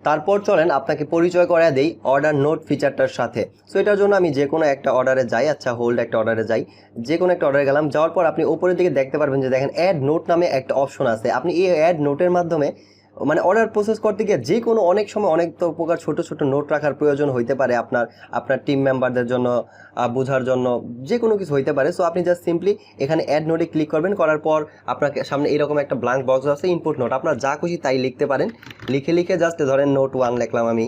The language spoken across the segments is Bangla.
তারপর চলেন আপনাকে পরিচয় করায় দেই অর্ডার নোট ফিচারটার সাথে। সো এটার জন্য আমি যে কোনো একটা অর্ডারে যাই, আচ্ছা হোল্ড একটা অর্ডারে যাই, যে কোনো একটা অর্ডারে গেলাম, যাওয়ার পর আপনি উপরের দিকে দেখতে পারবেন যে দেখেন অ্যাড নোট নামে একটা অপশন আছে। আপনি এই অ্যাড নোটের মাধ্যমে মানে অর্ডার প্রসেস করতে গিয়ে যে কোনো অনেক সময় অনেক তো প্রকার ছোট ছোট নোট রাখার প্রয়োজন হইতে পারে আপনার টিম মেম্বারদের জন্য, বোঝার জন্য, যে কোনো কিছু হইতে পারে। সো আপনি জাস্ট সিম্পলি এখানে অ্যাড নোটে ক্লিক করবেন, করার পর আপনার সামনে এরকম একটা ব্ল্যাঙ্ক বক্স আছে, ইনপুট নোট, আপনার যা খুশি তাই লিখতে পারেন। লিখে জাস্ট ধরেন নোট 1 লিখলাম আমি,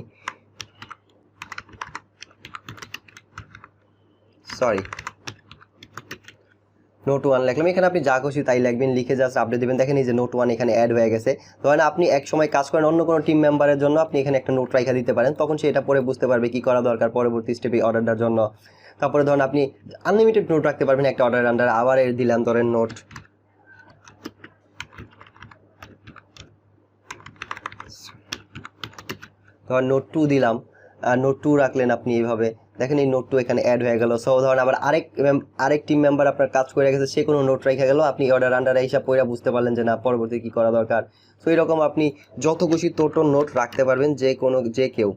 নোট 1 লিখলাম, এখানে আপনি যা খুশি তাই লিখবেন, লিখে জাস্ট আপডেট দেবেন। দেখেন এই যে নোট 1 এখানে অ্যাড হয়ে গেছে। ধরেন আপনি এক সময় কাজ করেন অন্য কোনো টিম মেম্বারের জন্য, আপনি এখানে একটা নোট রাখা দিতে পারেন, তখন সে এটা পরে বুঝতে পারবে কি করা দরকার পরবর্তী স্টেপে অর্ডারটার জন্য। তারপরে ধরেন আপনি আনলিমিটেড নোট রাখতে পারবেন একটা অর্ডারের আন্ডারে। আবার এর দিলাম ধরেন নোট, ধরেন নোট 2 দিলাম, নোট 2 রাখলেন আপনি এইভাবে। দেখেন এই নোট 2 এখানে অ্যাড হয়ে গেল। সো ধরেন আবার আরেক টিম মেম্বার আপনার কাজ করে গেছে, সে কোনো নোট রেখে গেল, আপনি অর্ডার আন্ডারে হিসাব করে বুঝতে পারলেন যে না পরবর্তী কী করা দরকার। সো এরকম আপনি যত খুশি তত নোট রাখতে পারবেন, যে কেউ।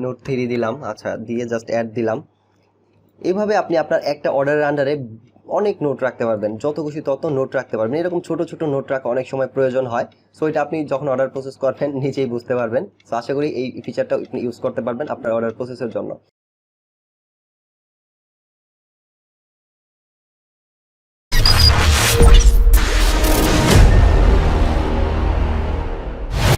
নোট 3 দিলাম, আচ্ছা দিয়ে জাস্ট অ্যাড দিলাম। এইভাবে আপনি আপনার একটা অর্ডারের আন্ডারে অনেক নোট রাখতে পারবেন, যত খুশি তত নোট রাখতে পারবেন। এরকম ছোট ছোট নোট রাখা অনেক সময় প্রয়োজন হয়। সো এটা আপনি যখন অর্ডার প্রসেস করবেন নিজেই বুঝতে পারবেন। সো আশা করি এই ফিচারটা আপনি ইউজ করতে পারবেন আপনার অর্ডার প্রসেসের জন্য।